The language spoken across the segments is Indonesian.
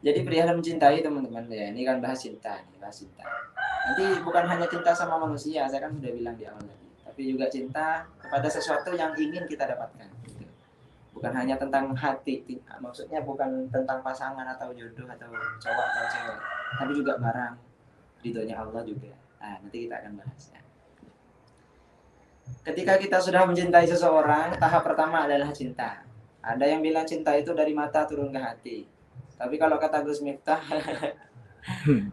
Jadi perihal mencintai teman-teman ya, ini kan bahas cinta nih, bahas cinta. Nanti bukan hanya cinta sama manusia, saya kan sudah bilang di awal tadi, tapi juga cinta kepada sesuatu yang ingin kita dapatkan. Gitu. Bukan hanya tentang hati, maksudnya bukan tentang pasangan atau jodoh atau cowok atau cewek, tapi juga barang, ridhonya Allah juga. Nah, nanti kita akan bahas ya. Ketika kita sudah mencintai seseorang, tahap pertama adalah cinta. Ada yang bilang cinta itu dari mata turun ke hati. Tapi kalau kata Gus Miftah,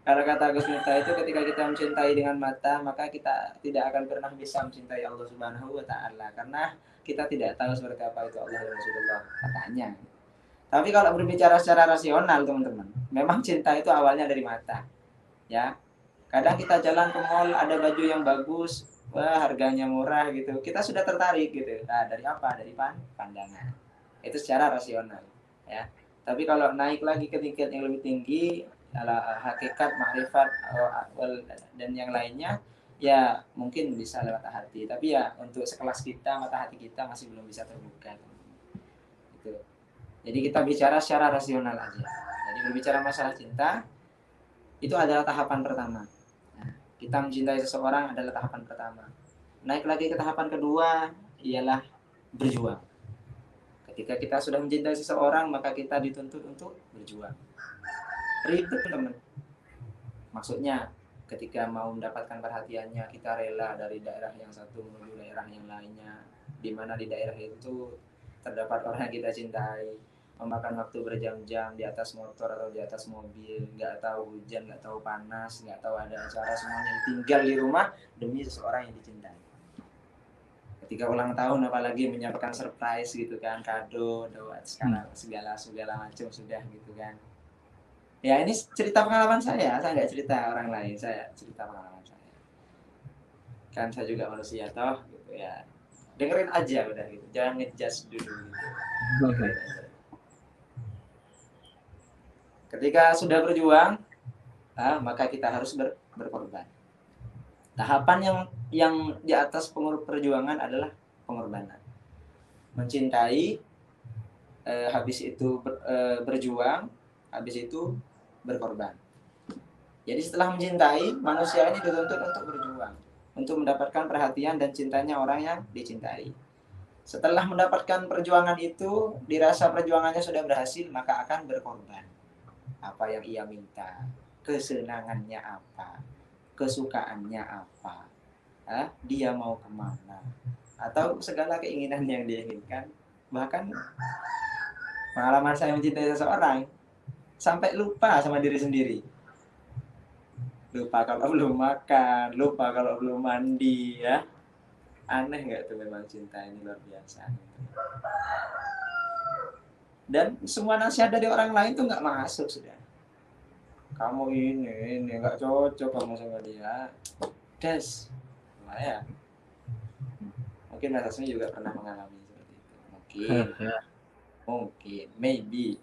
kalau kata Gus Miftah itu ketika kita mencintai dengan mata, maka kita tidak akan pernah bisa mencintai Allah Subhanahu wa taala karena kita tidak tahu seperti apa itu Allah dan Rasulullah katanya. Tapi kalau berbicara secara rasional, teman-teman, memang cinta itu awalnya dari mata. Ya, kadang kita jalan ke mall ada baju yang bagus, wah harganya murah gitu, kita sudah tertarik gitu. Nah, dari apa? Dari pandangan. Itu secara rasional ya. Tapi kalau naik lagi ke tingkat yang lebih tinggi, hakikat, makrifat, dan yang lainnya, ya mungkin bisa lewat hati. Tapi ya untuk sekelas kita, mata hati kita masih belum bisa terbuka. Gitu. Jadi kita bicara secara rasional aja. Jadi berbicara masalah cinta, itu adalah tahapan pertama. Nah, kita mencintai seseorang adalah tahapan pertama. Naik lagi ke tahapan kedua, ialah berjuang. Ketika kita sudah mencintai seseorang, maka kita dituntut untuk berjuang. Ribet, teman. Maksudnya, ketika mau mendapatkan perhatiannya, kita rela dari daerah yang satu menuju daerah yang lainnya, di mana di daerah itu terdapat orang yang kita cintai, memakan waktu berjam-jam di atas motor atau di atas mobil, nggak tahu hujan, nggak tahu panas, nggak tahu ada acara, semuanya tinggal di rumah demi seseorang yang dicintai. Ketika ulang tahun apalagi menyiapkan surprise gitu kan, kado, doa, segala macam sudah gitu kan. Ya ini cerita pengalaman saya nggak cerita orang lain, saya cerita pengalaman saya. Kan saya juga manusia toh, gitu ya. Dengerin aja udah gitu, jangan ngejudge dulu gitu. Dengerin aja. Ketika sudah berjuang, maka kita harus berkorban. Tahapan yang di atas perjuangan adalah pengorbanan. Mencintai, habis itu berjuang, habis itu berkorban. Jadi setelah mencintai, manusia ini dituntut untuk berjuang, untuk mendapatkan perhatian dan cintanya orang yang dicintai. Setelah mendapatkan perjuangan itu, dirasa perjuangannya sudah berhasil, maka akan berkorban. Apa yang ia minta, kesenangannya apa, kesukaannya apa, dia mau kemana, atau segala keinginan yang dia inginkan. Bahkan pengalaman saya mencintai seseorang, sampai lupa sama diri sendiri. Lupa kalau belum makan, lupa kalau belum mandi ya. Aneh nggak tuh, memang cinta ini luar biasa. Dan semua nasihat dari orang lain tuh nggak masuk sudah. Kamu ini nggak cocok kamu sama dia. Des, ya. Mungkin Mas Asmi juga pernah mengalami seperti itu. Mungkin, maybe.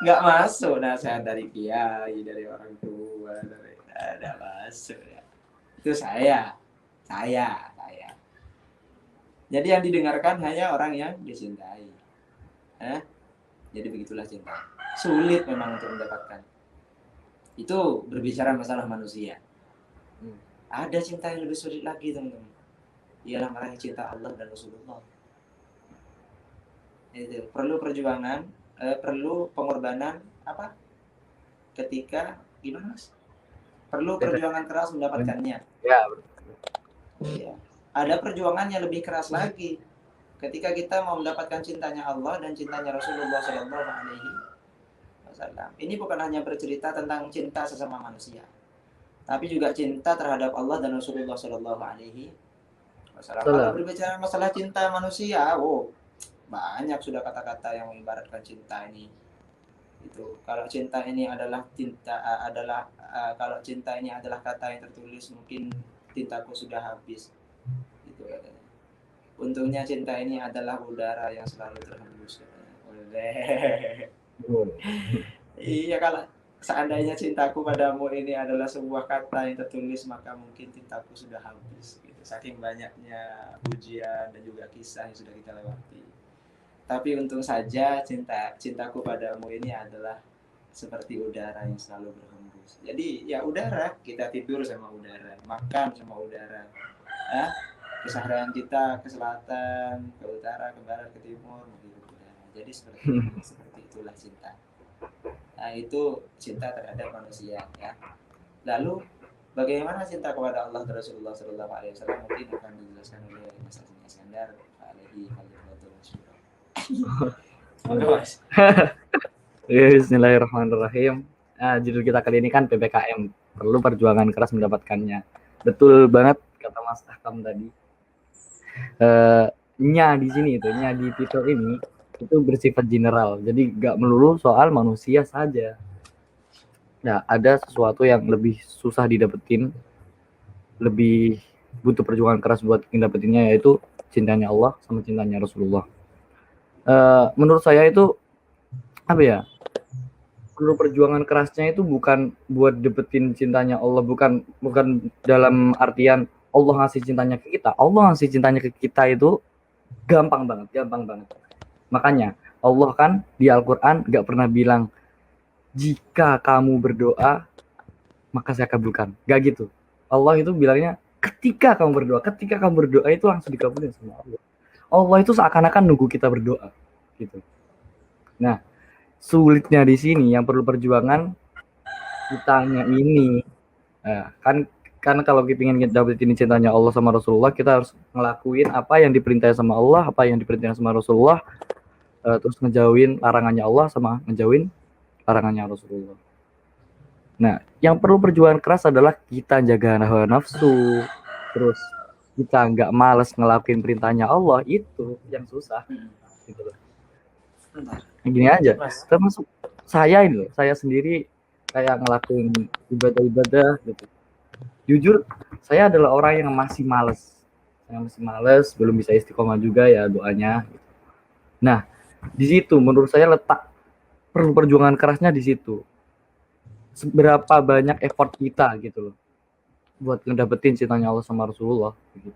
Nggak masuk nasihat dari kiai, dari orang tua, dari ada masuk ya. Itu saya. Jadi yang didengarkan hanya orang yang dicintai. Jadi begitulah cinta. Sulit memang untuk mendapatkan. Itu berbicara masalah manusia. Ada cinta yang lebih sulit lagi, teman-teman. Ialah mereka cinta Allah dan Rasulullah. Itu perlu perjuangan, perlu pengorbanan apa? Ketika gimana, Mas? Perlu perjuangan keras mendapatkannya. Ya. Ya. Ada perjuangan yang lebih keras lagi. Ketika kita mau mendapatkan cintanya Allah dan cintanya Rasulullah Shallallahu Alaihi Wasallam. Ini bukan hanya bercerita tentang cinta sesama manusia, tapi juga cinta terhadap Allah dan Rasulullah Shallallahu Alaihi Wasallam. Kalau berbicara masalah cinta manusia, banyak sudah kata-kata yang mengibaratkan cinta ini. Itu kalau cinta ini adalah kalau cinta ini adalah kata yang tertulis, mungkin tintaku sudah habis. Itu katanya. Untungnya cinta ini adalah udara yang selalu terhembus. Iya, kalau seandainya cintaku padamu ini adalah sebuah kata yang tertulis, maka mungkin cintaku sudah habis. Gitu. Saking banyaknya pujian dan juga kisah yang sudah kita lewati. Tapi untung saja cintaku padamu ini adalah seperti udara yang selalu berhembus. Jadi ya udara, kita tidur sama udara, makan sama udara. Ya, keseharian kita ke selatan, ke utara, ke barat, ke timur, menghirup udara. Jadi seperti itulah cinta. Nah, itu cinta terhadap manusia ya. Lalu bagaimana cinta kepada Allah dan Rasulullah Sallallahu Alaihi Wasallam mungkin akan dijelaskan oleh Mas Hasan Iskandar alaihi fadlilatul masyhur. Mas. Bismillahirrahmanirrahim. Judul kita kali ini kan PPKM, perlu perjuangan keras mendapatkannya. Betul banget kata Mas Ahkam tadi. Nya di sini itu, nya di titel ini itu bersifat general, jadi nggak melulu soal manusia saja. Nah, ada sesuatu yang lebih susah didapetin, lebih butuh perjuangan keras buat ngedapetinnya, yaitu cintanya Allah sama cintanya Rasulullah. Menurut saya itu apa ya? Perlu perjuangan kerasnya itu bukan buat dapetin cintanya Allah, bukan dalam artian Allah ngasih cintanya ke kita. Allah ngasih cintanya ke kita itu gampang banget. Makanya Allah kan di Al-Quran gak pernah bilang jika kamu berdoa maka saya kabulkan, gak gitu. Allah itu bilangnya ketika kamu berdoa itu langsung dikabulin sama Allah. Allah itu seakan-akan nunggu kita berdoa gitu. Nah, sulitnya di sini yang perlu perjuangan kitanya ini. Kan kalau kita ingin dapetin cintanya Allah sama Rasulullah, kita harus ngelakuin apa yang diperintahkan sama Allah, apa yang diperintahkan sama Rasulullah, terus ngejauhin larangannya Allah sama ngejauhin larangannya Rasulullah. Nah, yang perlu perjuangan keras adalah kita jaga hawa nafsu, terus kita nggak malas ngelakuin perintahnya Allah, itu yang susah gitu loh. Gini aja, termasuk saya ini loh, saya sendiri kayak ngelakuin ibadah gitu. Jujur, saya adalah orang yang masih males, belum bisa istiqomah juga ya doanya. Nah, di situ menurut saya letak perlu perjuangan kerasnya di situ. Seberapa banyak effort kita gitu loh buat ngedapetin cintanya Allah sama Rasulullah gitu.